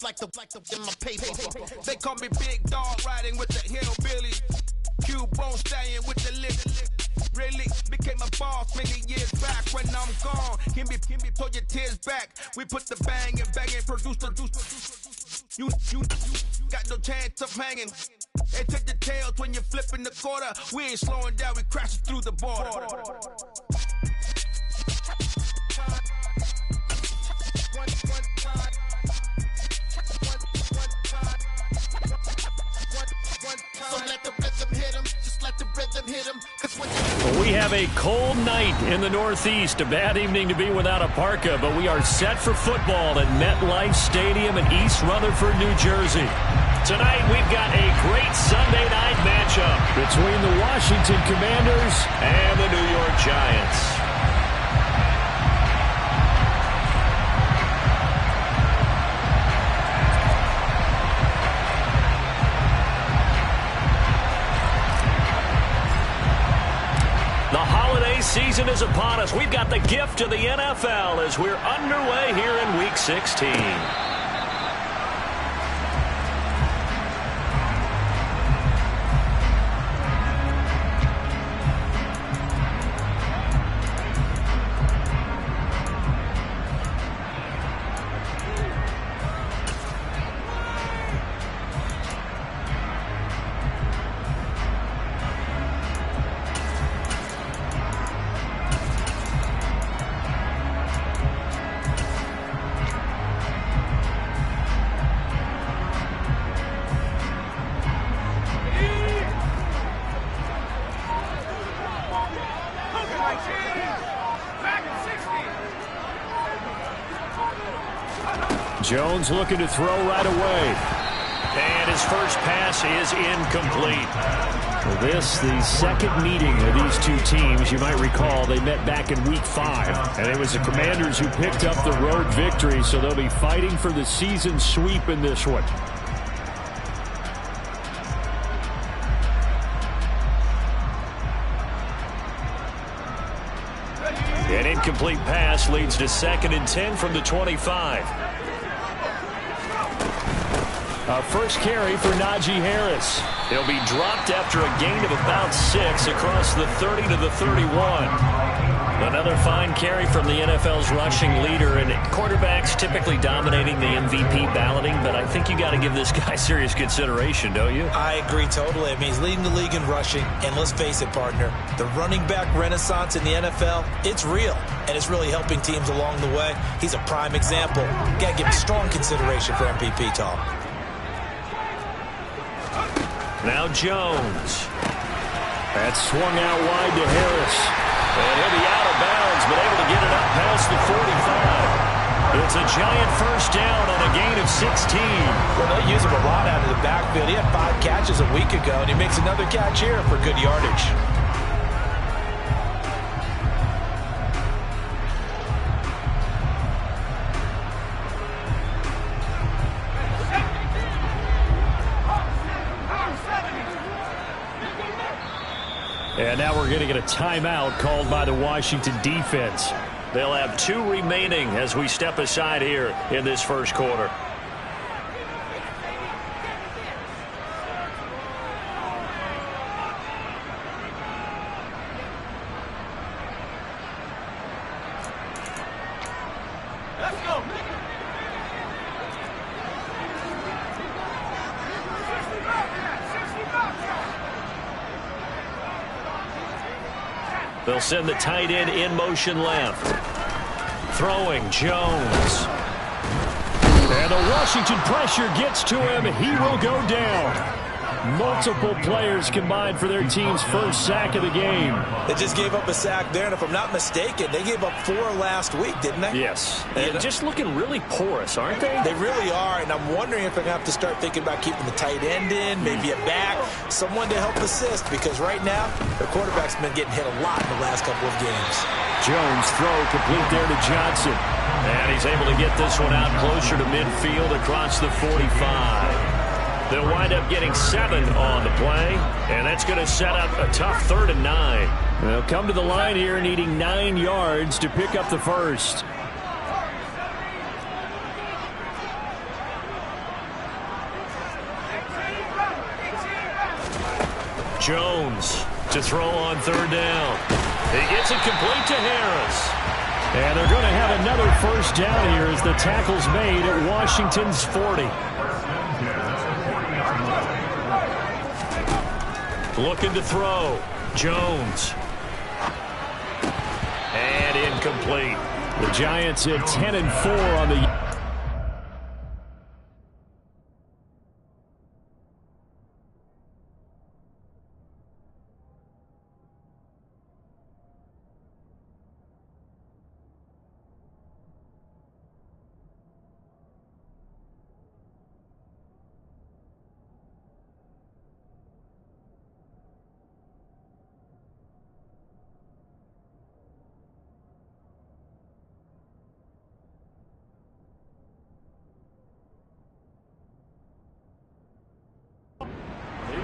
in my paper. They call me Big Dog, riding with the hillbillies. Cubone staying with the lift. Really became a boss many years back. When I'm gone, can be pull your tears back. We put the bang and produce. You got no chance of hanging. They take the tails when you're flipping the quarter. We ain't slowing down, we crashing through the border. So let the rhythm hit him, just let the rhythm hit him. Well, we have a cold night in the Northeast. A bad evening to be without a parka, but we are set for football at MetLife Stadium in East Rutherford, New Jersey. Tonight, we've got a great Sunday night matchup between the Washington Commanders and the New York Giants. The holiday season is upon us. We've got the gift of the NFL as we're underway here in Week 16. Jones looking to throw right away. And his first pass is incomplete. Well, this, the second meeting of these two teams. You might recall they met back in Week 5. And it was the Commanders who picked up the road victory, so they'll be fighting for the season sweep in this one. An incomplete pass leads to 2nd and 10 from the 25. First carry for Najee Harris. He'll be dropped after a gain of about 6 across the 30 to the 31. Another fine carry from the NFL's rushing leader, and quarterbacks typically dominating the MVP balloting, but I think you got to give this guy serious consideration, don't you? I agree totally. I mean, he's leading the league in rushing, and let's face it, partner, the running back renaissance in the NFL, it's real, and it's really helping teams along the way. He's a prime example. Got to give him strong consideration for MVP talk. Now Jones. That's swung out wide to Harris. And he'll be out of bounds, but able to get it up past the 45. It's a Giant first down on a gain of 16. Well, they'll use him a lot out of the backfield. He had 5 catches a week ago, and he makes another catch here for good yardage. And now we're going to get a timeout called by the Washington defense. They'll have 2 remaining as we step aside here in this first quarter. Let's go. They'll send the tight end in motion left. Throwing Jones. And the Washington pressure gets to him. He will go down. Multiple players combined for their team's first sack of the game. They just gave up a sack there, and if I'm not mistaken, they gave up 4 last week, didn't they? Yes. And just looking really porous, aren't they? They really are, and I'm wondering if they're going to have to start thinking about keeping the tight end in, maybe a back, someone to help assist, because right now, their quarterback's been getting hit a lot in the last couple of games. Jones throw complete there to Johnson. And he's able to get this one out closer to midfield across the 45. They'll wind up getting 7 on the play, and that's going to set up a tough 3rd and 9. They'll come to the line here needing 9 yards to pick up the first. Jones to throw on third down. He gets it complete to Harris. And they're going to have another first down here as the tackle's made at Washington's 40. Looking to throw. Jones. And incomplete. The Giants at 10-4 on the...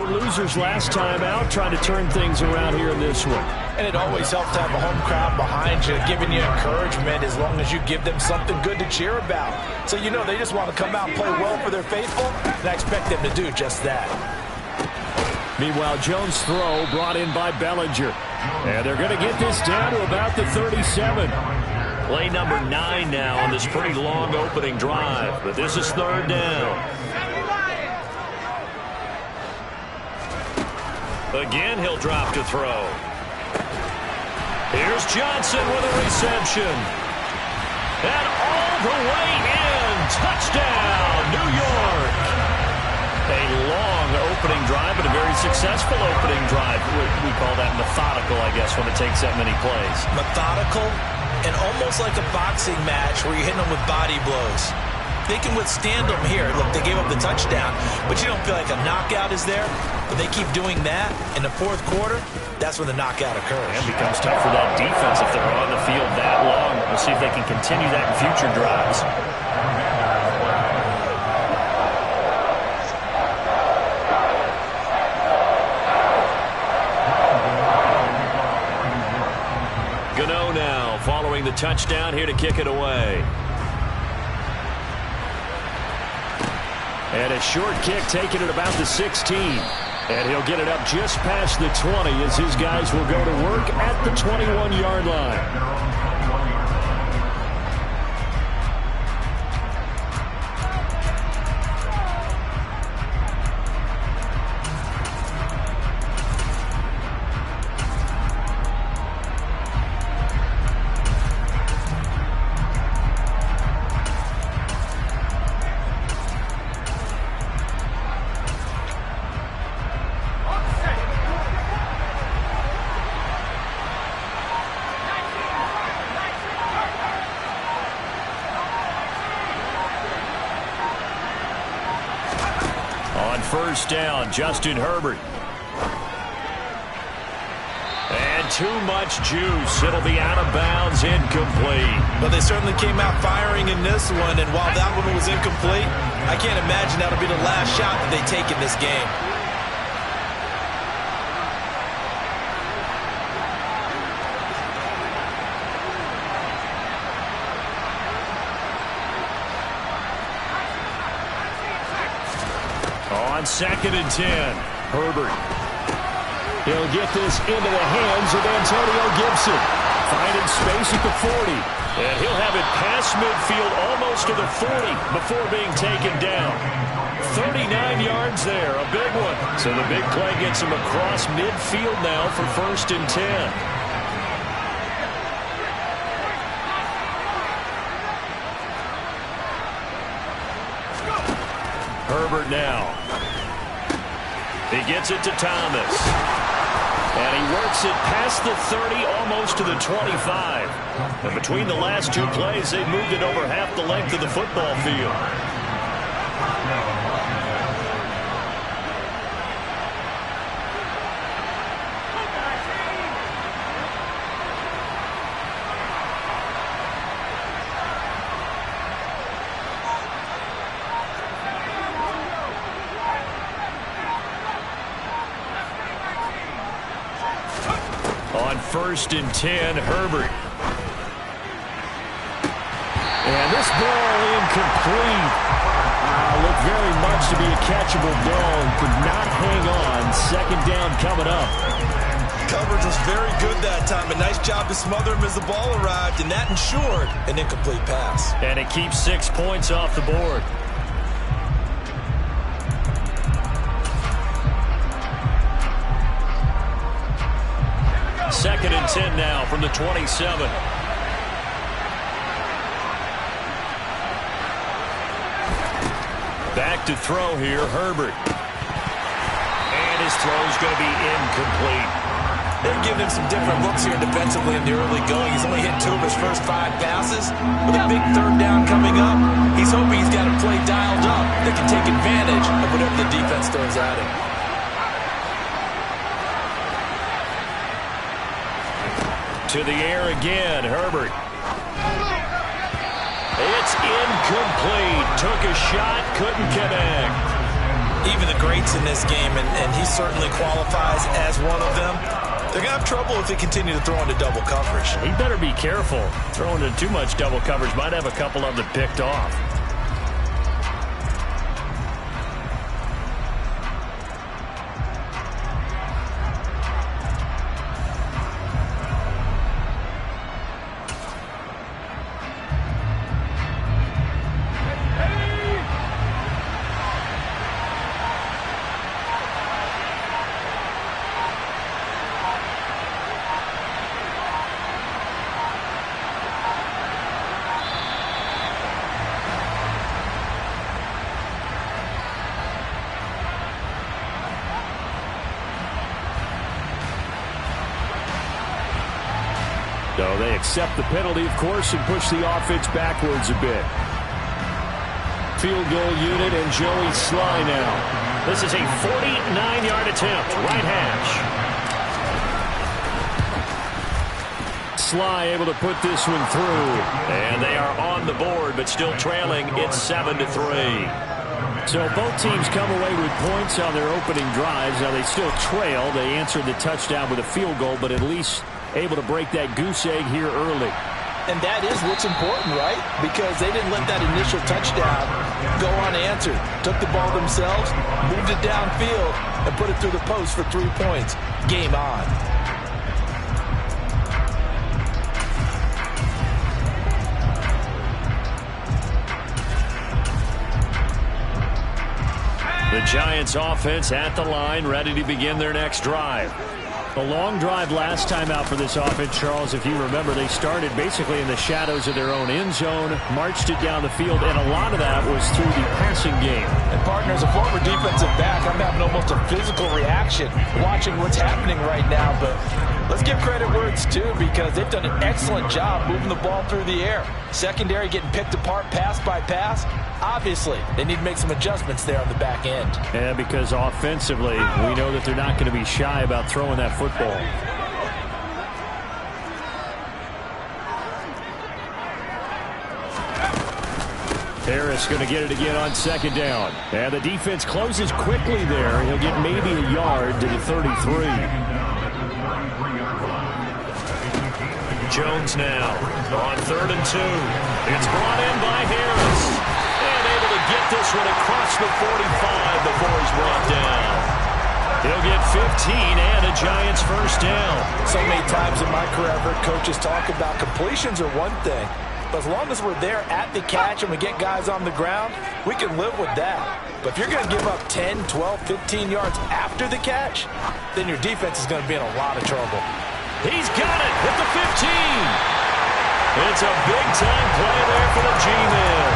Losers last time out, trying to turn things around here in this one. And it always helps to have a home crowd behind you, giving you encouragement as long as you give them something good to cheer about. So you know they just want to come out and play well for their faithful, and I expect them to do just that. Meanwhile, Jones' throw brought in by Bellinger. And they're going to get this down to about the 37. Play number 9 now on this pretty long opening drive. But this is third down. Again, he'll drop to throw. Here's Johnson with a reception. And all the way in. Touchdown, New York. A long opening drive, but a very successful opening drive. We call that methodical, I guess, when it takes that many plays. Methodical and almost like a boxing match where you're hitting them with body blows. They can withstand them here. Look, they gave up the touchdown, but you don't feel like a knockout is there. But they keep doing that in the fourth quarter, that's when the knockout occurs. And it becomes tough for that defense if they're on the field that long. We'll see if they can continue that in future drives. Gano now following the touchdown here to kick it away. And a short kick taken at about the 16. And he'll get it up just past the 20 as his guys will go to work at the 21-yard line. First down, Justin Herbert. And too much juice. It'll be out of bounds, incomplete. But they certainly came out firing in this one, and while that one was incomplete, I can't imagine that'll be the last shot that they take in this game. On 2nd and 10, Herbert. He'll get this into the hands of Antonio Gibson. Finding space at the 40. And he'll have it past midfield almost to the 40 before being taken down. 39 yards there, a big one. So the big play gets him across midfield now for 1st and 10. Herbert now. He gets it to Thomas. And he works it past the 30, almost to the 25. And between the last two plays, they moved it over half the length of the football field. On 1st and 10, Herbert. And this ball incomplete. Look very much to be a catchable ball and could not hang on. Second down coming up. Coverage was very good that time. A nice job to smother him as the ball arrived, and that ensured an incomplete pass. And it keeps 6 points off the board. Second and 10 now from the 27. Back to throw here, Herbert. And his throw's going to be incomplete. They've given him some different looks here defensively in the early going. He's only hit 2 of his first 5 passes. With a big third down coming up, he's hoping he's got a play dialed up that can take advantage of whatever the defense throws at him. To the air again, Herbert. It's incomplete. Took a shot, couldn't connect. Even the greats in this game, and he certainly qualifies as one of them, they're going to have trouble if they continue to throw into double coverage. He better be careful. Throwing into too much double coverage might have a couple of them picked off. So they accept the penalty, of course, and push the offense backwards a bit. Field goal unit and Joey Sly now. This is a 49-yard attempt, right hash. Sly able to put this one through. And they are on the board, but still trailing. It's 7-3. So both teams come away with points on their opening drives. Now they still trail. They answered the touchdown with a field goal, but at least able to break that goose egg here early. And that is what's important, right? Because they didn't let that initial touchdown go unanswered. Took the ball themselves, moved it downfield, and put it through the post for 3 points. Game on. The Giants offense at the line, ready to begin their next drive. A long drive last time out for this offense, Charles. If you remember, they started basically in the shadows of their own end zone, marched it down the field, and a lot of that was through the passing game. And partner, as a former defensive back, I'm having almost a physical reaction watching what's happening right now. But let's give credit where it's due, because they've done an excellent job moving the ball through the air. Secondary getting picked apart pass by pass. Obviously, they need to make some adjustments there on the back end. Yeah, because offensively, we know that they're not going to be shy about throwing that football. Harris going to get it again on second down. And the defense closes quickly there. He'll get maybe a yard to the 33. Jones now on 3rd and 2. It's brought in by Harris. And able to get this one across the 45 before he's brought down. He'll get 15 and a Giants first down. So many times in my career, I've heard coaches talk about completions are one thing. But as long as we're there at the catch and we get guys on the ground, we can live with that. But if you're going to give up 10, 12, 15 yards after the catch, then your defense is going to be in a lot of trouble. He's got it at the 15. It's a big-time play there for the G-Men.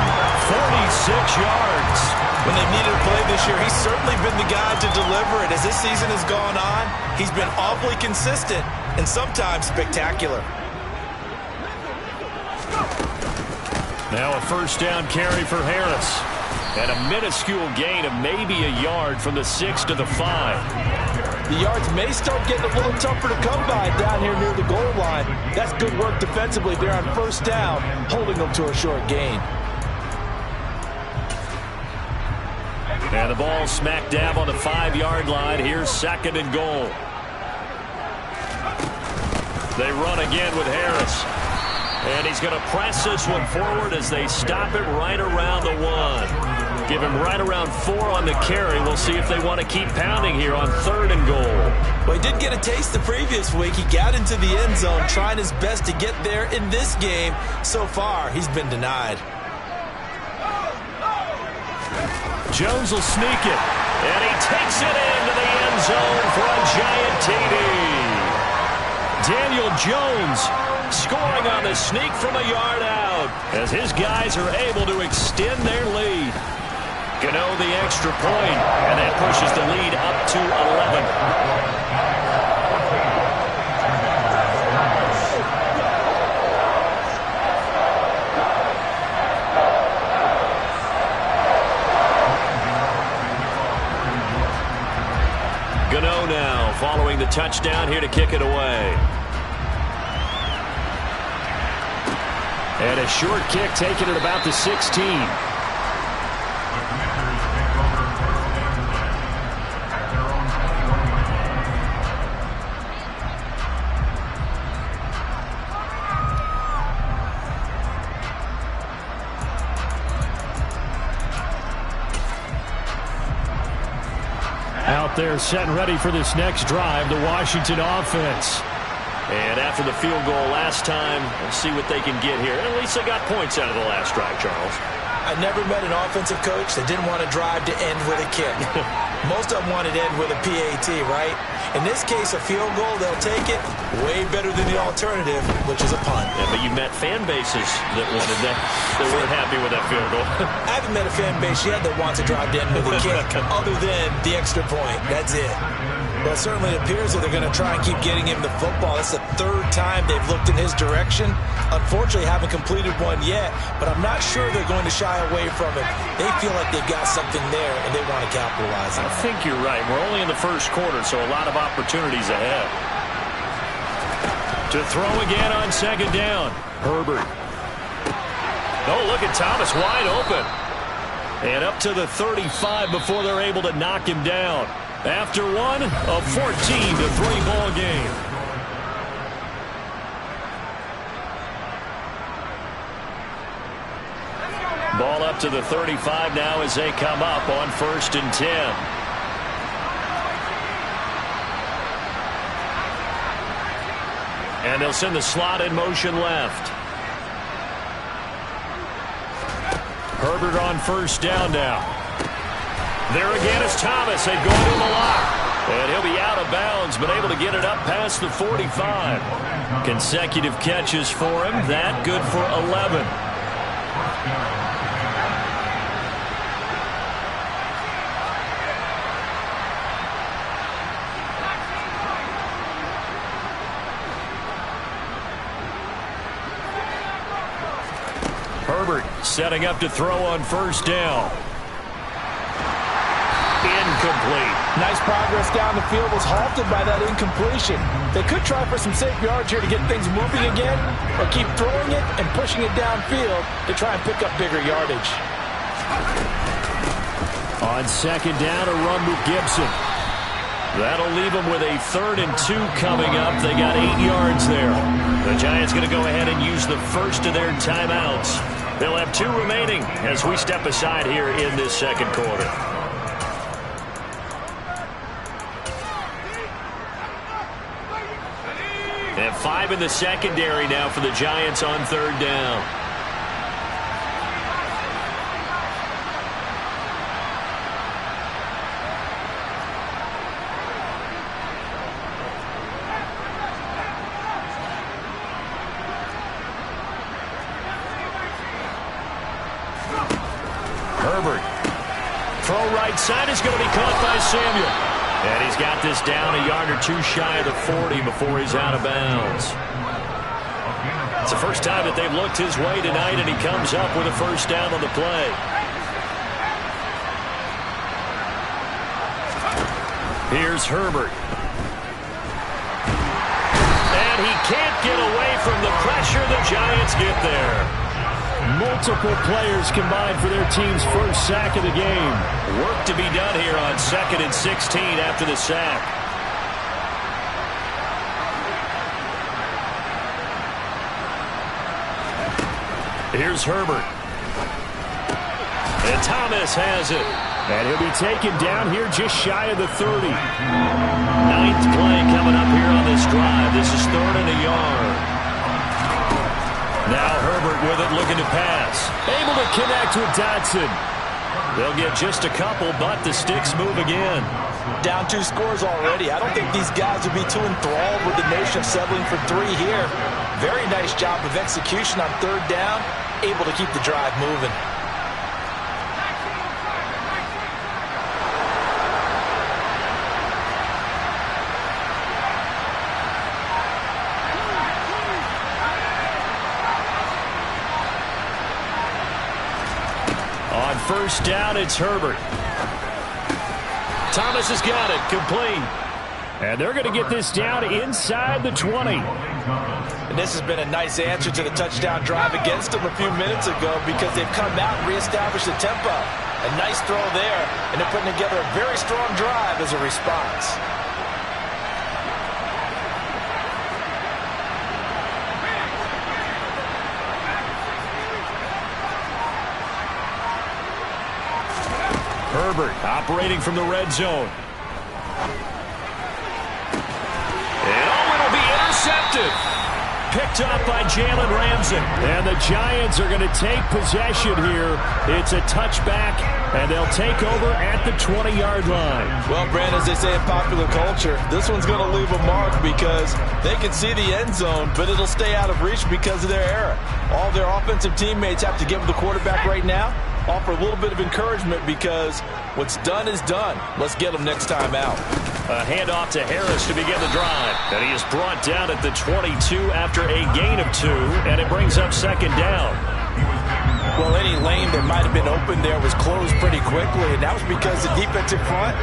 46 yards. When they've needed a play this year, he's certainly been the guy to deliver it. As this season has gone on, he's been awfully consistent and sometimes spectacular. Now a first down carry for Harris. And a minuscule gain of maybe a yard from the 6 to the 5. The yards may start getting a little tougher to come by down here near the goal line. That's good work defensively there on first down, holding them to a short gain. And the ball smack dab on the 5-yard line. Here's 2nd and goal. They run again with Harris. And he's going to press this one forward as they stop it right around the 1. Give him right around 4 on the carry. We'll see if they want to keep pounding here on 3rd and goal. Well, he did get a taste the previous week. He got into the end zone, trying his best to get there in this game. So far, he's been denied. Jones will sneak it, and he takes it into the end zone for a giant TD. Daniel Jones scoring on the sneak from a yard out as his guys are able to extend their lead. Gano the extra point, and that pushes the lead up to 11. Gano now following the touchdown here to kick it away. And a short kick taken at about the 16. Out there set and ready for this next drive, the Washington offense. And after the field goal last time, we'll see what they can get here. At least they got points out of the last drive, Charles. I never met an offensive coach that didn't want to drive to end with a kick. Most of them wanted to end with a PAT, right? In this case, a field goal, they'll take it. Way better than the alternative, which is a punt. Yeah, but you met fan bases that wanted that, that weren't happy with that field goal. I haven't met a fan base yet that wants to drive to end with a kick other than the extra point. That's it. Well, it certainly appears that they're going to try and keep getting him the football. It's the 3rd time they've looked in his direction. Unfortunately, haven't completed one yet, but I'm not sure they're going to shy away from it. They feel like they've got something there, and they want to capitalize on it. I think you're right. We're only in the first quarter, so a lot of opportunities ahead. To throw again on 2nd down. Herbert. Oh, look at Thomas wide open. And up to the 35 before they're able to knock him down. After one, a 14-3 ball game. Ball up to the 35 now as they come up on 1st and 10. And they'll send the slot in motion left. Herbert on 1st down now. There again is Thomas. They go to the lock. And he'll be out of bounds, but able to get it up past the 45. Consecutive catches for him. That good for 11. Herbert setting up to throw on 1st down. Incomplete. Nice progress down the field, was halted by that incompletion. They could try for some safe yards here to get things moving again, or keep throwing it and pushing it downfield to try and pick up bigger yardage. On 2nd down, a run with Gibson. That'll leave them with a 3rd and 2 coming up. They got 8 yards there. The Giants going to go ahead and use the first of their timeouts. They'll have 2 remaining as we step aside here in this 2nd quarter. And 5 in the secondary now for the Giants on 3rd down. Herbert. Throw right side is going to be caught by Samuel. And he's got this down a yard or 2 shy of the 40 before he's out of bounds. It's the first time that they've looked his way tonight, and he comes up with a 1st down on the play. Here's Herbert. And he can't get away from the pressure. The Giants get there. Multiple players combined for their team's first sack of the game. Work to be done here on 2nd and 16 after the sack. Here's Herbert. And Thomas has it. And he'll be taken down here just shy of the 30. Ninth play coming up here on this drive. This is 3rd and a yard. Now Herbert with it, looking to pass. Able to connect with Dotson. They'll get just a couple, but the sticks move again. Down 2 scores already. I don't think these guys would be too enthralled with the notion of settling for 3 here. Very nice job of execution on 3rd down. Able to keep the drive moving. On 1st down, it's Herbert. Thomas has got it, complete. And they're going to get this down inside the 20. And this has been a nice answer to the touchdown drive against them a few minutes ago because they've come out and reestablished the tempo. A nice throw there, and they're putting together a very strong drive as a response. Herbert operating from the red zone. And it'll be intercepted. Picked up by Jalen Ramsey. And the Giants are going to take possession here. It's a touchback, and they'll take over at the 20-yard line. Well, Brandon, as they say in popular culture, this one's going to leave a mark because they can see the end zone, but it'll stay out of reach because of their error. All their offensive teammates have to give the quarterback right now offer a little bit of encouragement because what's done is done. Let's get them next time out. A handoff to Harris to begin the drive. And he is brought down at the 22 after a gain of 2, and it brings up 2nd down. Well, any lane that might have been open there was closed pretty quickly, and that was because the defensive front,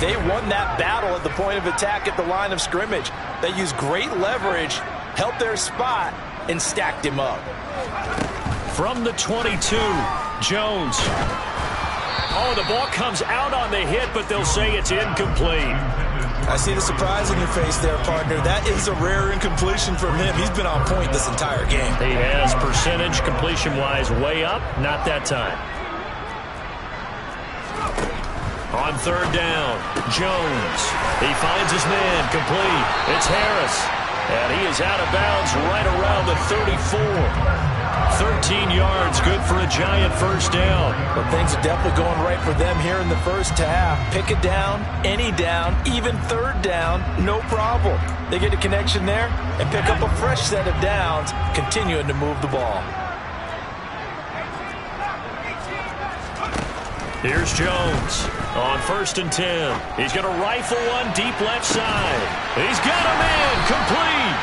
they won that battle at the point of attack at the line of scrimmage. They used great leverage, held their spot, and stacked him up. From the 22, Jones. Oh, the ball comes out on the hit, but they'll say it's incomplete. I see the surprise in your face there, partner. That is a rare incompletion from him. He's been on point this entire game. He has percentage completion-wise way up. Not that time. On 3rd down, Jones. He finds his man, complete. It's Harris. And he is out of bounds right around the 34. 13 yards, good for a Giant 1st down. Well, things are definitely going right for them here in the first half. Pick a down, any down, even 3rd down, no problem. They get a connection there and pick up a fresh set of downs, continuing to move the ball. Here's Jones on 1st and 10. He's going to rifle one deep left side. He's got a man, complete.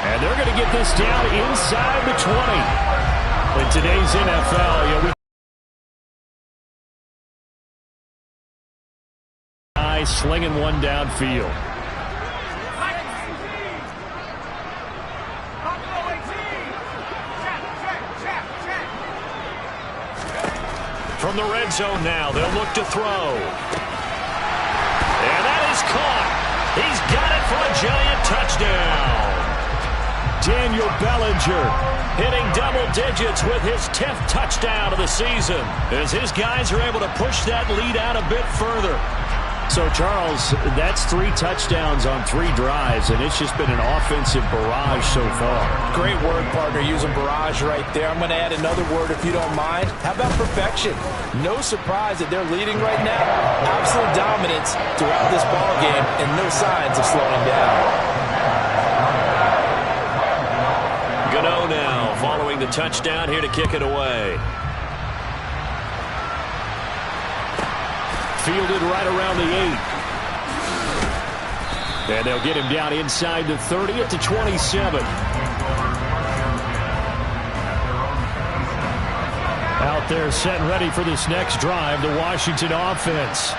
And they're going to get this down inside the 20. In today's NFL, slinging one downfield. From the red zone now, they'll look to throw. And that is caught. He's got it for a Giant touchdown. Daniel Bellinger hitting double digits with his 10th touchdown of the season as his guys are able to push that lead out a bit further. So, Charles, that's 3 touchdowns on 3 drives, and it's just been an offensive barrage so far. Great word, partner, using barrage right there. I'm going to add another word if you don't mind. How about perfection? No surprise that they're leading right now. Absolute dominance throughout this ball game and no signs of slowing down. Gano now following the touchdown here to kick it away. Fielded right around the 8. And they'll get him down inside the 30 at the 27. Out there set and ready for this next drive, the Washington offense.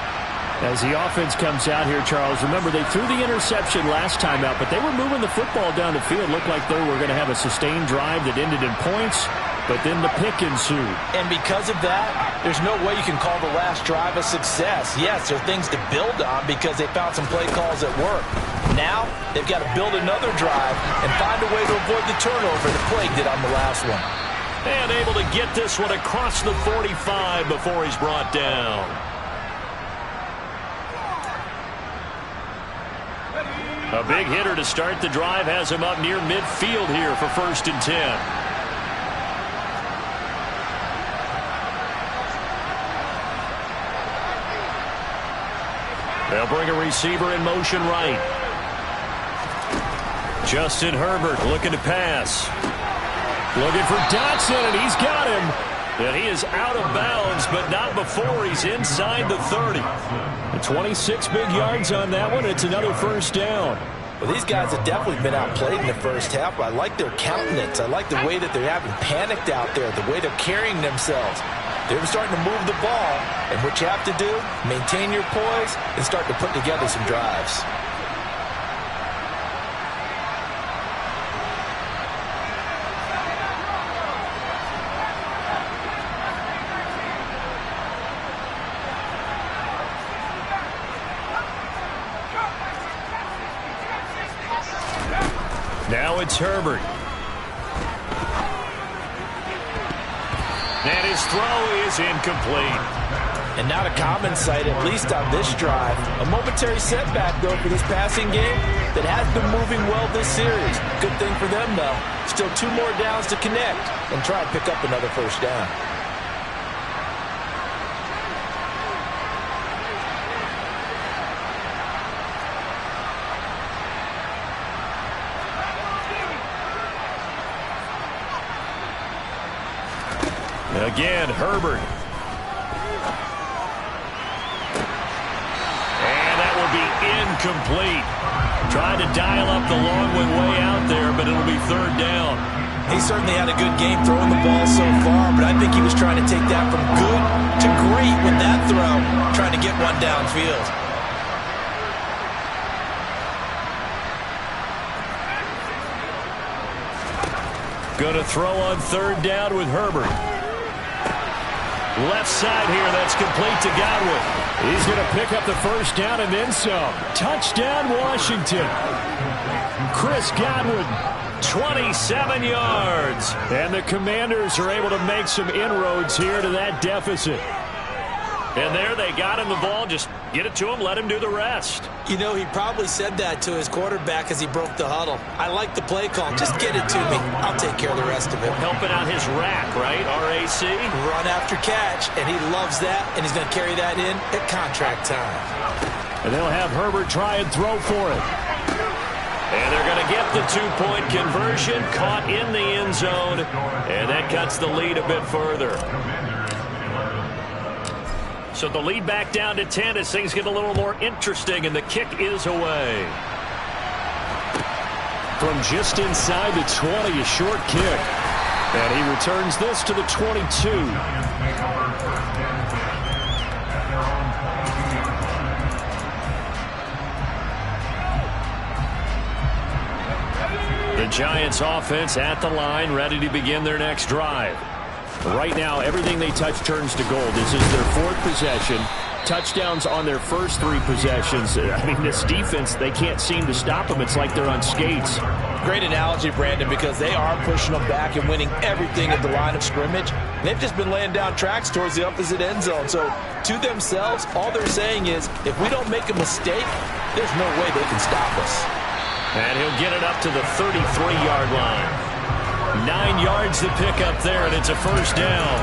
As the offense comes out here, Charles, remember they threw the interception last time out, but they were moving the football down the field. Looked like they were going to have a sustained drive that ended in points, but then the pick ensued. And because of that, there's no way you can call the last drive a success. Yes, there are things to build on because they found some play calls at work. Now, they've got to build another drive and find a way to avoid the turnover that plagued it on the last one. And able to get this one across the 45 before he's brought down. A big hitter to start the drive has him up near midfield here for 1st and 10. They'll bring a receiver in motion right. Justin Herbert looking to pass. Looking for Dotson, and he's got him. And he is out of bounds, but not before he's inside the 30. 26 big yards on that one. It's another 1st down. Well, these guys have definitely been outplayed in the first half. I like their countenance. I like the way that they're having panicked out there, the way they're carrying themselves. They're starting to move the ball, and what you have to do, maintain your poise and start to put together some drives. Now it's Herbert. And his throw is incomplete. And not a common sight, at least on this drive. A momentary setback, though, for this passing game that has been moving well this series. Good thing for them, though. Still 2 more downs to connect and try and pick up another 1st down. Again, Herbert. And that will be incomplete. Tried to dial up the long one way out there, but it'll be 3rd down. He certainly had a good game throwing the ball so far, but I think he was trying to take that from good to great with that throw, trying to get one downfield. Going to throw on 3rd down with Herbert. Left side here, that's complete to Godwin. He's going to pick up the 1st down and then some. Touchdown, Washington. Chris Godwin, 27 yards. And the Commanders are able to make some inroads here to that deficit. And there they got him the ball. Just get it to him, let him do the rest. You know, he probably said that to his quarterback as he broke the huddle. I like the play call. Just get it to me. I'll take care of the rest of it. Helping out his rack, right? RAC. Run after catch, and he loves that, and he's going to carry that in at contract time. And they'll have Herbert try and throw for it. And they're going to get the 2-point conversion, caught in the end zone, and that cuts the lead a bit further. So the lead back down to 10 as things get a little more interesting, and the kick is away. From just inside the 20, a short kick. And he returns this to the 22. The Giants offense at the line, ready to begin their next drive. Right now, everything they touch turns to gold. This is their 4th possession. Touchdowns on their first 3 possessions. I mean, this defense, they can't seem to stop them. It's like they're on skates. Great analogy, Brandon, because they are pushing them back and winning everything at the line of scrimmage. They've just been laying down tracks towards the opposite end zone. So, to themselves, all they're saying is, if we don't make a mistake, there's no way they can stop us. And he'll get it up to the 33-yard line. 9 yards to pick up there, and it's a 1st down.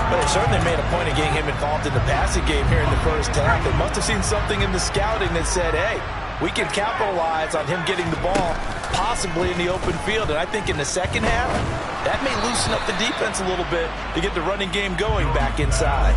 But they certainly made a point of getting him involved in the passing game here in the first half. They must have seen something in the scouting that said, hey, we can capitalize on him getting the ball, possibly in the open field. And I think in the second half, that may loosen up the defense a little bit to get the running game going back inside.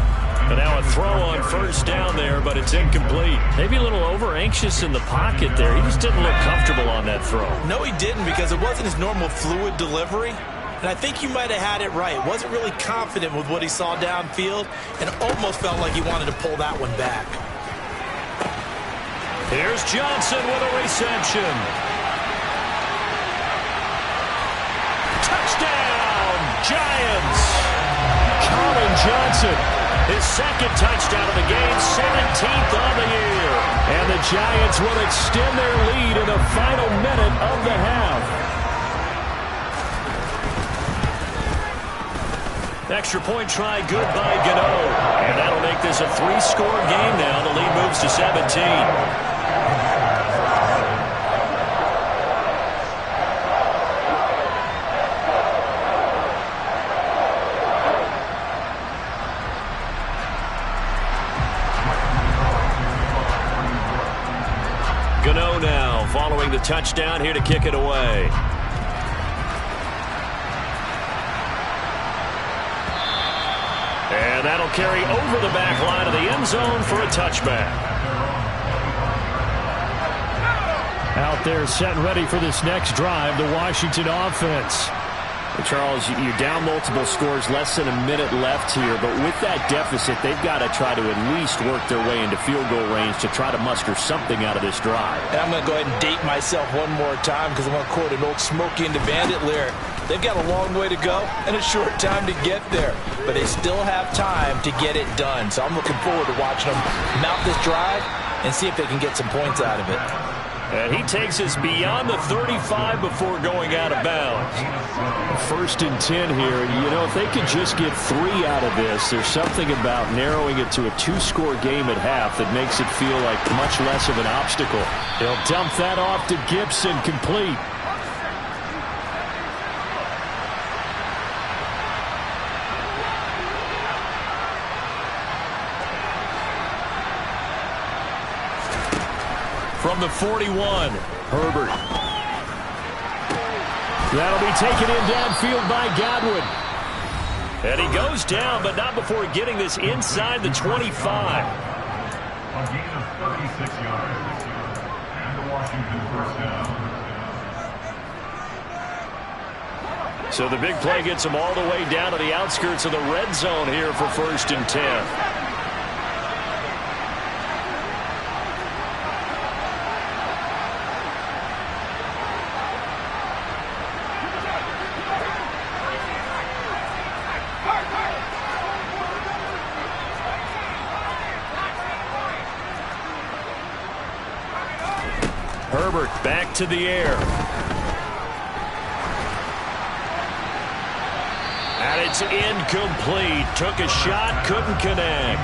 But now a throw on 1st down there, but it's incomplete. Maybe a little over-anxious in the pocket there. He just didn't look comfortable on that throw. No, he didn't, because it wasn't his normal fluid delivery. And I think you might have had it right. Wasn't really confident with what he saw downfield, and almost felt like he wanted to pull that one back. Here's Johnson with a reception. Touchdown, Giants! Colin Johnson, his 2nd touchdown of the game, 17th on the year. And the Giants will extend their lead in the final minute of the half. Extra point try, good by Gano. And that'll make this a 3-score game now. The lead moves to 17. Gano now following the touchdown here to kick it away. And that'll carry over the back line of the end zone for a touchback. Out there set and ready for this next drive, the Washington offense. Charles, you're down multiple scores, less than a minute left here, but with that deficit, they've got to try to at least work their way into field goal range to try to muster something out of this drive. And I'm going to go ahead and date myself one more time because I'm going to quote an old Smokey and the Bandit lyric. They've got a long way to go and a short time to get there, but they still have time to get it done. So I'm looking forward to watching them mount this drive and see if they can get some points out of it. And he takes us beyond the 35 before going out of bounds. 1st and 10 here. You know, if they could just get 3 out of this, there's something about narrowing it to a 2-score game at half that makes it feel like much less of an obstacle. They'll dump that off to Gibson, complete. From the 41, Herbert. That'll be taken in downfield by Godwin. And he goes down, but not before getting this inside the 25. A gain of 36 yards. And the Washington first down. So the big play gets him all the way down to the outskirts of the red zone here for 1st and 10. Herbert back to the air. And it's incomplete. Took a shot, couldn't connect.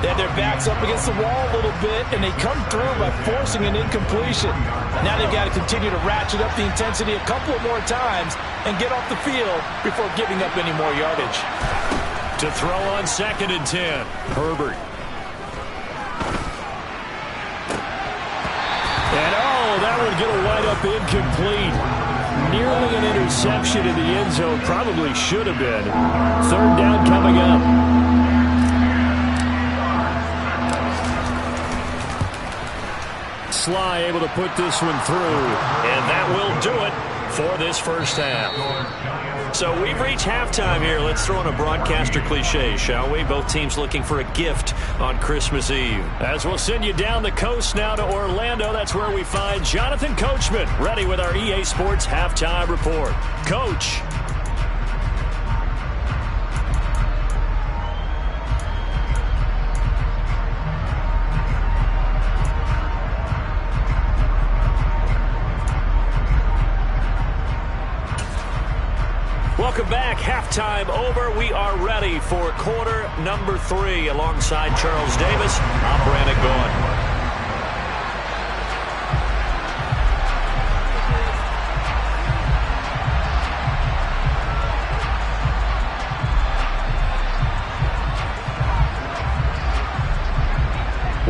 They had their backs up against the wall a little bit, and they come through by forcing an incompletion. Now they've got to continue to ratchet up the intensity a couple of more times and get off the field before giving up any more yardage. To throw on 2nd and 10, Herbert. And that would get a wide up incomplete. Nearly an interception in the end zone. Probably should have been. 3rd down coming up. Sly able to put this one through. And that will do it for this first half. So we've reached halftime here. Let's throw in a broadcaster cliche, shall we? Both teams looking for a gift on Christmas Eve. As we'll send you down the coast now to Orlando, that's where we find Jonathan Coachman, ready with our EA Sports Halftime Report. Coach. Welcome back. Halftime over. We are ready for quarter number 3 alongside Charles Davis. I'm Brandon Gaudin.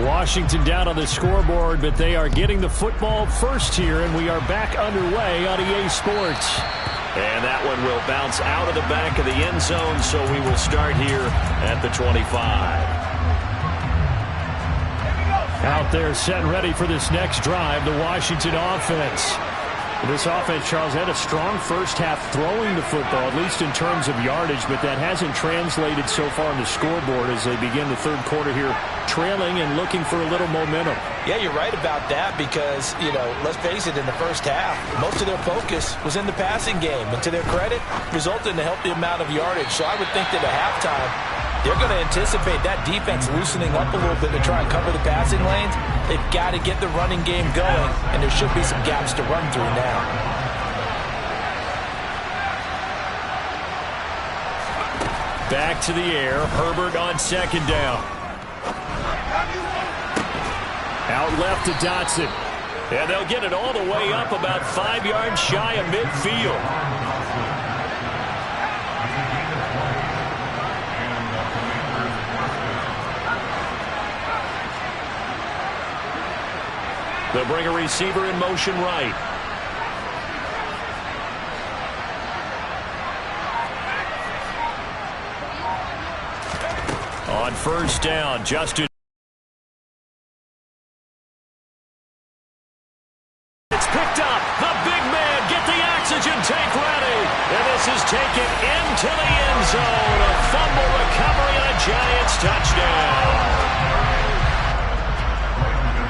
Washington down on the scoreboard, but they are getting the football first here, and we are back underway on EA Sports. And that one will bounce out of the back of the end zone, so we will start here at the 25. Out there set and ready for this next drive, the Washington offense. This offense, Charles, had a strong first half throwing the football, at least in terms of yardage, but that hasn't translated so far on the scoreboard as they begin the 3rd quarter here, trailing and looking for a little momentum. Yeah, you're right about that because, you know, let's face it, in the first half, most of their focus was in the passing game. And to their credit, resulted in a healthy amount of yardage. So I would think that at halftime, they're going to anticipate that defense loosening up a little bit to try and cover the passing lanes. They've got to get the running game going, and there should be some gaps to run through now. back to the air. Herbert on second down. Out left to Dotson. And they'll get it all the way up about 5 yards shy of midfield. They'll bring a receiver in motion right. On first down, Justin. It's picked up. The big man, get the oxygen tank ready. And this is taken into the end zone. A fumble recovery and a Giants touchdown.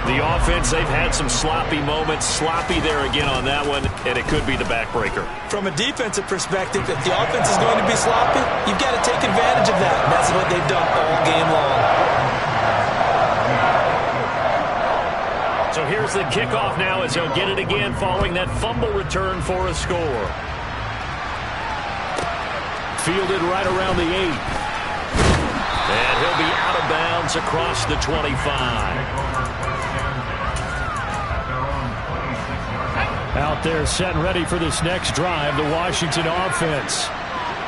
The offense, they've had some sloppy moments. Sloppy there again on that one, and it could be the backbreaker. From a defensive perspective, if the offense is going to be sloppy, you've got to take advantage of that. That's what they've done all game long. So here's the kickoff now as he'll get it again following that fumble return for a score. Fielded right around the 8. And he'll be out of bounds across the 25. Out there set and ready for this next drive, the Washington offense.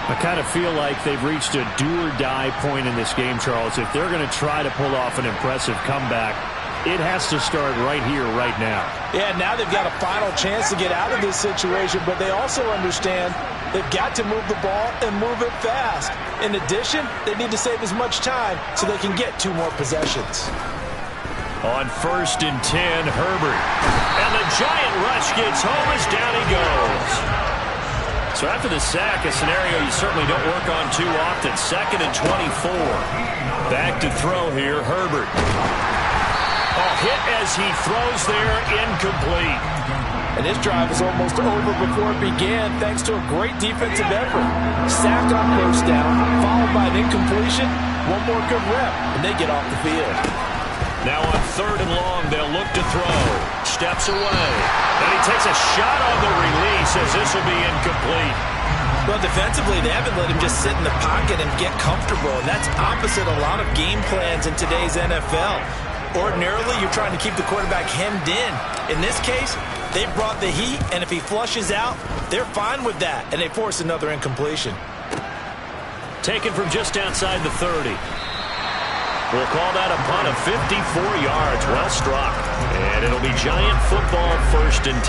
I kind of feel like they've reached a do-or-die point in this game, Charles. If they're going to try to pull off an impressive comeback, it has to start right here, right now. Yeah, now they've got a final chance to get out of this situation, but they also understand they've got to move the ball and move it fast. In addition, they need to save as much time so they can get 2 more possessions. On first and 10, Herbert. And the giant rush gets home as down he goes. So after the sack, a scenario you certainly don't work on too often. 2nd and 24. Back to throw here, Herbert. Hit as he throws there, incomplete. And this drive is almost over before it began thanks to a great defensive effort. Sack on first down, followed by an incompletion. One more good rep, and they get off the field. Now on 3rd and long, they'll look to throw. Steps away. And he takes a shot on the release as this will be incomplete. Well, defensively, they haven't let him just sit in the pocket and get comfortable. And that's opposite a lot of game plans in today's NFL. Ordinarily, you're trying to keep the quarterback hemmed in. In this case, they brought the heat, and if he flushes out, they're fine with that, and they force another incompletion. Taken from just outside the 30. We'll call that a punt of 54 yards. Well struck. And it'll be Giant football, 1st and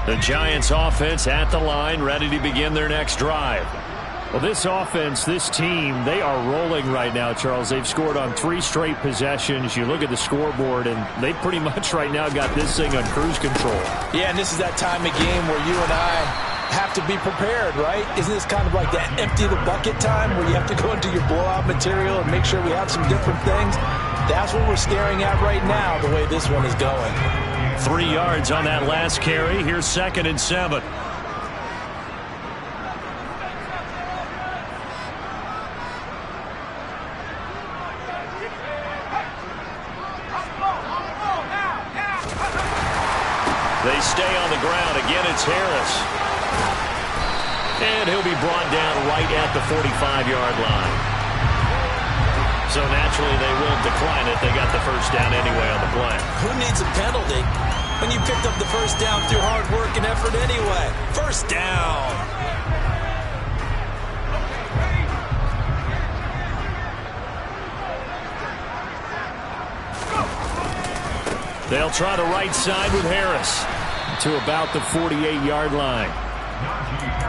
10. The Giants offense at the line, ready to begin their next drive. Well, this offense, this team, they are rolling right now, Charles. They've scored on 3 straight possessions. You look at the scoreboard, and they pretty much right now got this thing on cruise control. Yeah, and this is that time of game where you and I have to be prepared, right? Isn't this kind of like that empty the bucket time where you have to go into your blowout material and make sure we have some different things? That's what we're staring at right now, the way this one is going. 3 yards on that last carry. Here's 2nd and 7. They stay on the ground. Again, it's Harris. And he'll be brought down right at the 45-yard line. So naturally, they will decline it. They got the first down anyway on the play. Who needs a penalty when you picked up the first down through hard work and effort anyway? First down. They'll try the right side with Harris to about the 48-yard line.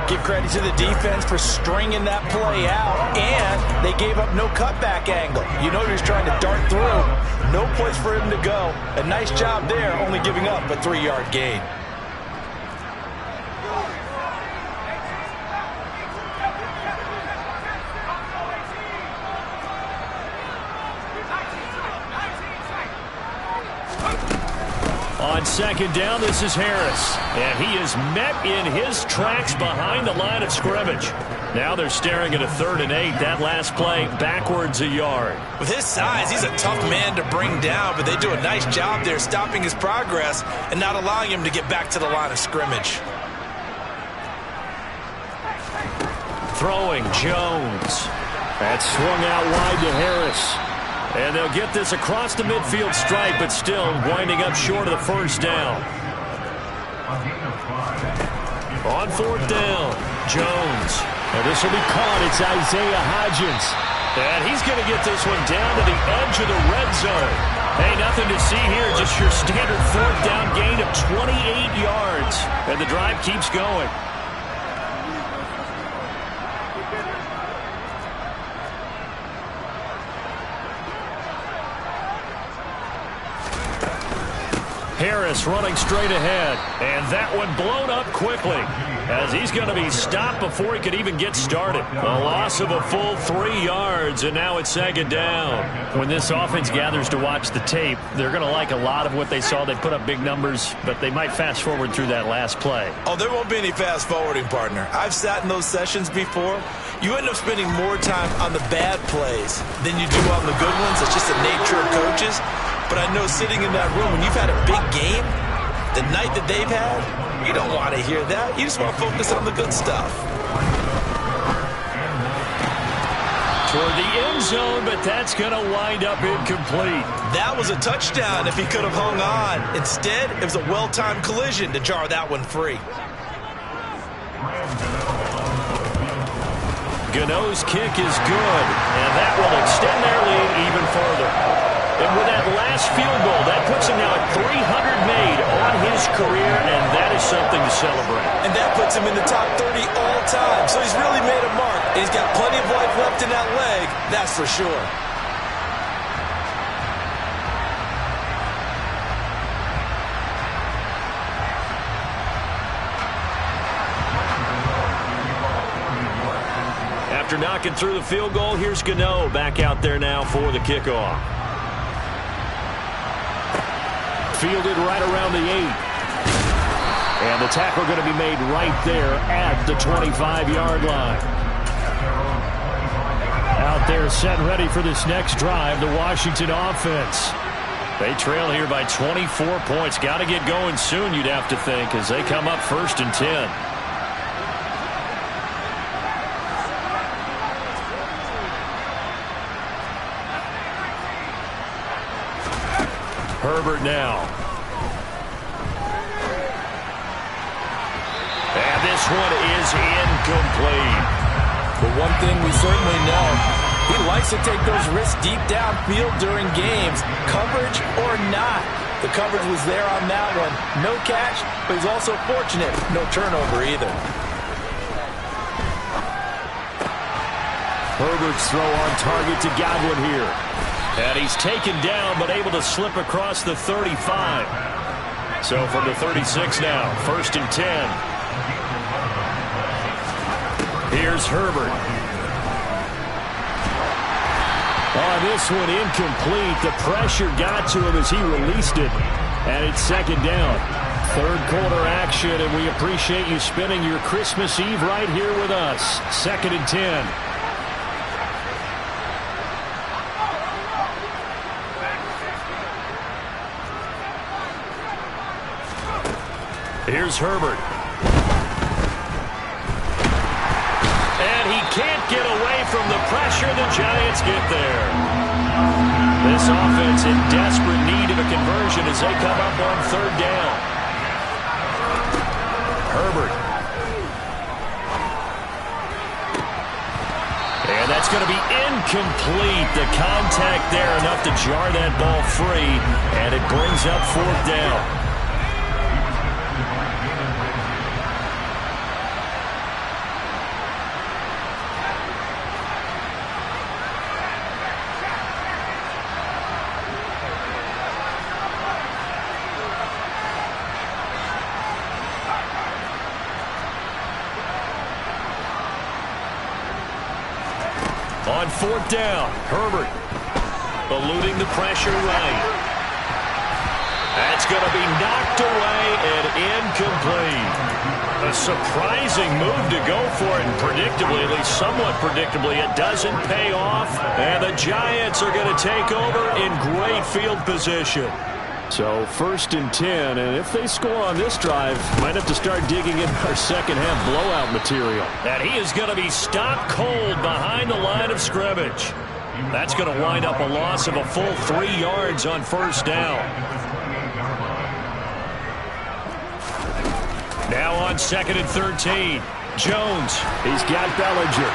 Give credit to the defense for stringing that play out, and they gave up no cutback angle. You know he was trying to dart through. No place for him to go. A nice job there, only giving up a 3-yard gain. On 2nd down, this is Harris. And he is met in his tracks behind the line of scrimmage. Now they're staring at a 3rd and 8. That last play backwards a yard. With his size, he's a tough man to bring down, but they do a nice job there stopping his progress and not allowing him to get back to the line of scrimmage. Throwing, Jones. That's swung out wide to Harris. And they'll get this across the midfield stripe, but still winding up short of the first down. On fourth down, Jones. And this will be caught. It's Isaiah Hodgins. And he's going to get this one down to the edge of the red zone. Hey, nothing to see here. Just your standard fourth down gain of 28 yards. And the drive keeps going. Harris running straight ahead, and that one blown up quickly as he's going to be stopped before he could even get started. A loss of a full 3 yards, and now it's second down. When this offense gathers to watch the tape, they're going to like a lot of what they saw. They put up big numbers, but they might fast forward through that last play. Oh, there won't be any fast forwarding, partner. I've sat in those sessions before. You end up spending more time on the bad plays than you do on the good ones. It's just the nature of coaches. But I know sitting in that room, when you've had a big game, the night that they've had, you don't want to hear that. You just want to focus on the good stuff. Toward the end zone, but that's going to wind up incomplete. That was a touchdown if he could have hung on. Instead, it was a well-timed collision to jar that one free. Gano's kick is good, and that will extend their lead even further. And with that last field goal, that puts him now at 300 made on his career, and that is something to celebrate. And that puts him in the top 30 all time. So he's really made a mark. And he's got plenty of life left in that leg, that's for sure. After knocking through the field goal, here's Gano back out there now for the kickoff. Fielded right around the 8. And the tackle going to be made right there at the 25-yard line. Out there set and ready for this next drive, the Washington offense. They trail here by 24 points. Got to get going soon, you'd have to think, as they come up 1st and 10. Herbert now. And this one is incomplete. But one thing we certainly know, he likes to take those risks deep downfield during games, coverage or not. The coverage was there on that one. No catch, but he's also fortunate. No turnover either. Herbert's throw on target to Godwin here. And he's taken down, but able to slip across the 35. So from the 36 now, 1st and 10. Here's Herbert. On this one, incomplete. The pressure got to him as he released it. And it's second down. Third quarter action, and we appreciate you spending your Christmas Eve right here with us. 2nd and 10. Here's Herbert. And he can't get away from the pressure. The Giants get there. This offense in desperate need of a conversion as they come up on 3rd down. Herbert. And that's going to be incomplete. The contact there enough to jar that ball free. And it brings up 4th down. On 4th down, Herbert eluding the pressure right. That's going to be knocked away and incomplete. A surprising move to go for it, and predictably, at least somewhat predictably, it doesn't pay off. And the Giants are going to take over in great field position. So 1st and 10, and if they score on this drive, might have to start digging in our second half blowout material. And he is going to be stopped cold behind the line of scrimmage. That's going to wind up a loss of a full 3 yards on 1st down. Now on 2nd and 13. Jones. He's got Bellinger.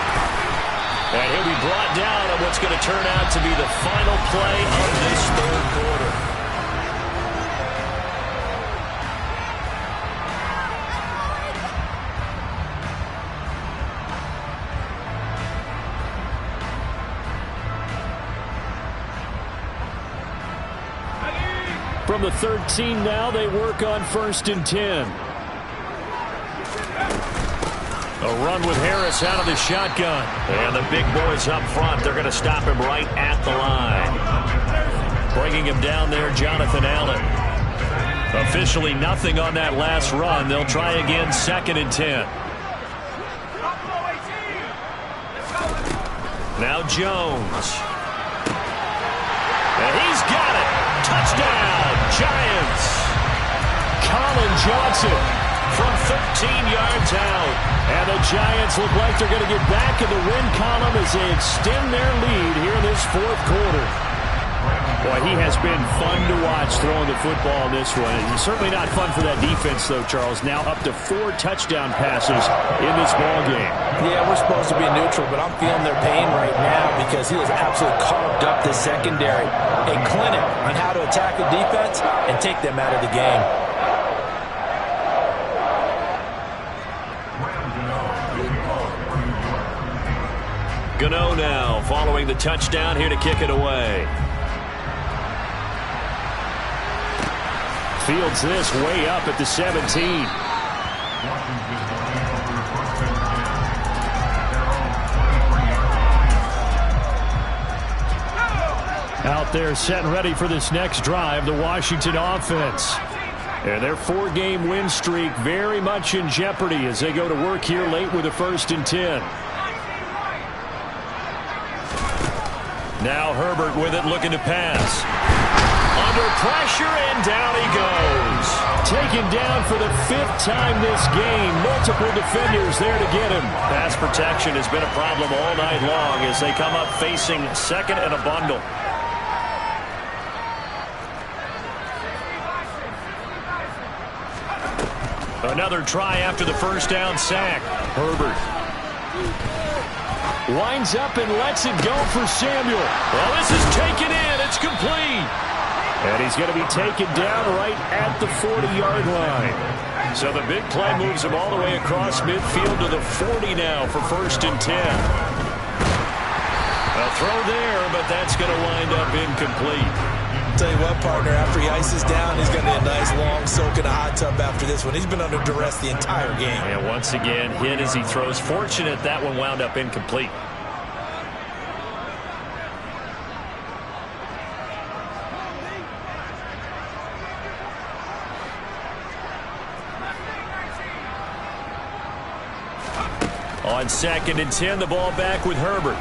And he'll be brought down on what's going to turn out to be the final play of this 3rd quarter. From the 13 now, they work on 1st and 10. A run with Harris out of the shotgun. And the big boys up front, they're going to stop him right at the line. Bringing him down there, Jonathan Allen. Officially nothing on that last run. They'll try again 2nd and 10. Now Jones. And he's got it. Touchdown, Giants. Colin Johnson from 13 yards out. And the Giants look like they're going to get back in the win column as they extend their lead here in this 4th quarter. Boy, he has been fun to watch throwing the football in this one. And certainly not fun for that defense, though, Charles. Now up to 4 touchdown passes in this ball game. Yeah, we're supposed to be neutral, but I'm feeling their pain right now because he has absolutely carved up the secondary. A clinic on how to attack a defense and take them out of the game. Gano now following the touchdown here to kick it away. Fields this way up at the 17. Out there set and ready for this next drive, the Washington offense. And their 4-game win streak very much in jeopardy as they go to work here late with a 1st and 10. Now Herbert with it, looking to pass. Under pressure, and down he goes. Taken down for the 5th time this game. Multiple defenders there to get him. Pass protection has been a problem all night long as they come up facing 2nd and a bundle. Another try after the 1st down sack. Herbert winds up and lets it go for Samuel. Well, this is taken in. It's complete. And he's going to be taken down right at the 40-yard line. So the big play moves him all the way across midfield to the 40 now for 1st and 10. A throw there, but that's going to wind up incomplete. Tell you what, partner, after he ices down, he's going to get a nice long soak in a hot tub after this one. He's been under duress the entire game. And once again, hit as he throws. Fortunate that one wound up incomplete. On 2nd and 10, the ball back with Herbert.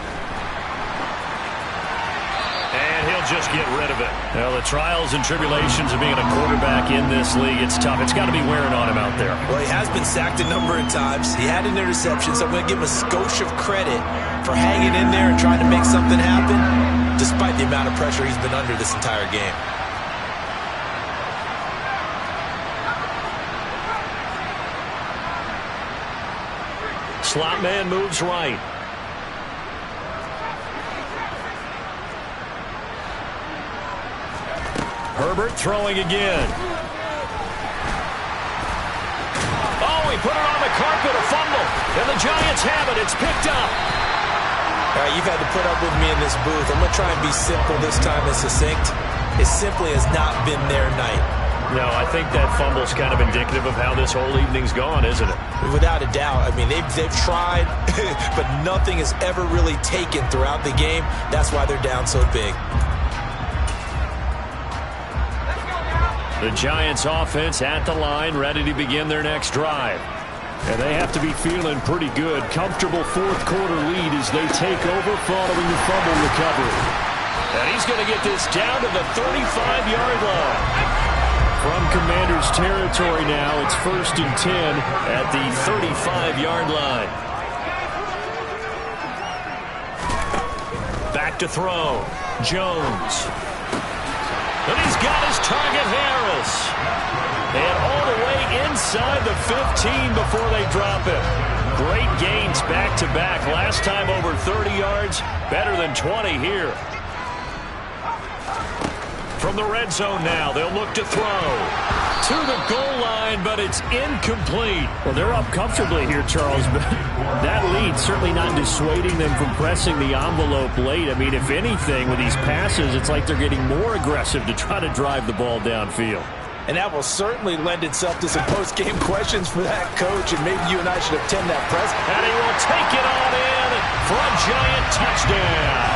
And he'll just get rid of it. Well, the trials and tribulations of being a quarterback in this league, it's tough. It's got to be wearing on him out there. Well, he has been sacked a number of times. He had an interception, so I'm going to give him a skosh of credit for hanging in there and trying to make something happen, despite the amount of pressure he's been under this entire game. Slot man moves right. Herbert throwing again. Oh, he put it on the carpet, a fumble. And the Giants have it. It's picked up. All right, you've had to put up with me in this booth. I'm going to try and be simple this time and succinct. It simply has not been their night. No, I think that fumble's kind of indicative of how this whole evening's gone, isn't it? Without a doubt. I mean, they've tried, but nothing has ever really taken throughout the game. That's why they're down so big. The Giants offense at the line, ready to begin their next drive. And they have to be feeling pretty good. Comfortable 4th quarter lead as they take over following the fumble recovery. And he's going to get this down to the 35-yard line. From Commanders territory now, it's 1st and 10 at the 35-yard line. Back to throw. Jones. And he's got his target, Harris. And all the way inside the 15 before they drop him. Great gains back-to-back. Last time over 30 yards, better than 20 here. From the red zone now, they'll look to throw. To the goal line, but it's incomplete. Well, they're up comfortably here, Charles, but that lead certainly not dissuading them from pressing the envelope late. I mean, if anything, with these passes, it's like they're getting more aggressive to try to drive the ball downfield. And that will certainly lend itself to some post-game questions for that coach, and maybe you and I should attend that press. And he will take it on in for a giant touchdown.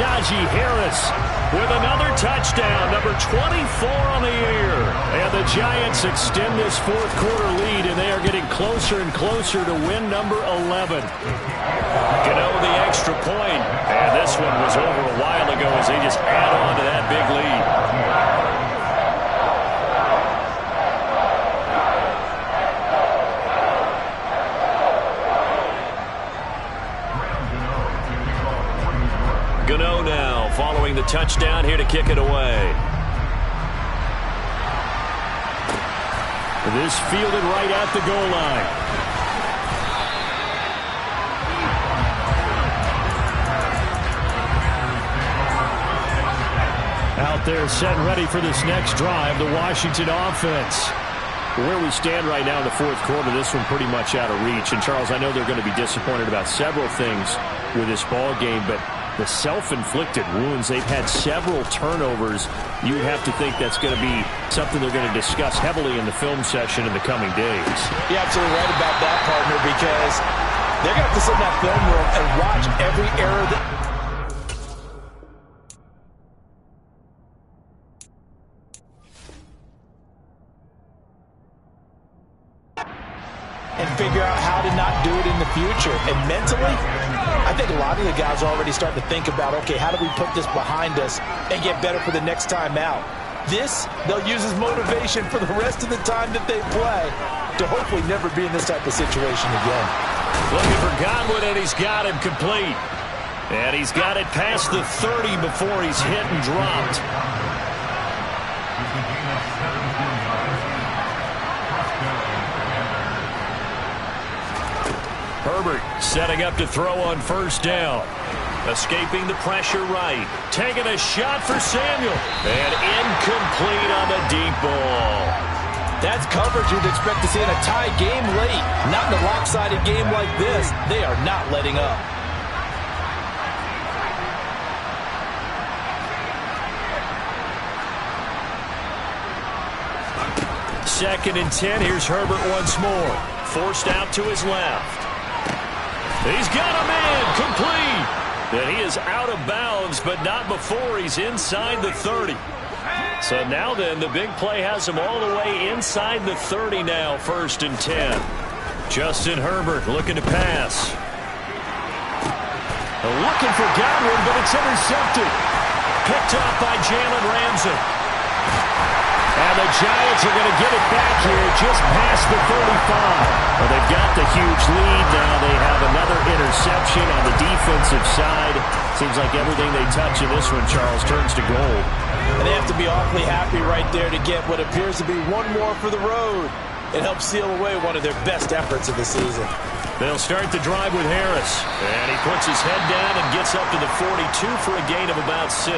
Najee Harris with another touchdown, number 24 on the year. And the Giants extend this fourth quarter lead, and they are getting closer and closer to win number 11. Gano the extra point, and this one was over a while ago as they just add on to that big lead. Gano now following the touchdown, here to kick it away. This fielded right at the goal line. Out there set and ready for this next drive, the Washington offense. Where we stand right now in the fourth quarter, this one pretty much out of reach. And Charles, I know they're going to be disappointed about several things with this ball game, but the self-inflicted wounds, they've had several turnovers. You would have to think that's going to be something they're going to discuss heavily in the film session in the coming days. You're absolutely right about that, partner, because they're going to have to sit in that film room and watch every error and figure out how to not do it in the future. And mentally, I think a lot of the guys are already starting to think about, okay, how do we put this behind us and get better for the next time out? This, they'll use as motivation for the rest of the time that they play to hopefully never be in this type of situation again. Looking for Godwin, and he's got him complete. And he's got it past the 30 before he's hit and dropped. Herbert setting up to throw on first down. Escaping the pressure right. Taking a shot for Samuel. And incomplete on the deep ball. That's coverage you'd expect to see in a tie game late. Not in a lopsided game like this. They are not letting up. Second and 10. Here's Herbert once more. Forced out to his left. He's got a man complete. And he is out of bounds, but not before he's inside the 30. So now then, the big play has him all the way inside the 30 now, 1st and 10. Justin Herbert looking to pass. Looking for Godwin, but it's intercepted. Picked off by Jalen Ramsey. And the Giants are going to get it back here just past the 35. Well, they've got the huge lead. Now they have another interception on the defensive side. Seems like everything they touch in this one, Charles, turns to gold. And they have to be awfully happy right there to get what appears to be one more for the road. It helps seal away one of their best efforts of the season. They'll start the drive with Harris. And he puts his head down and gets up to the 42 for a gain of about 6.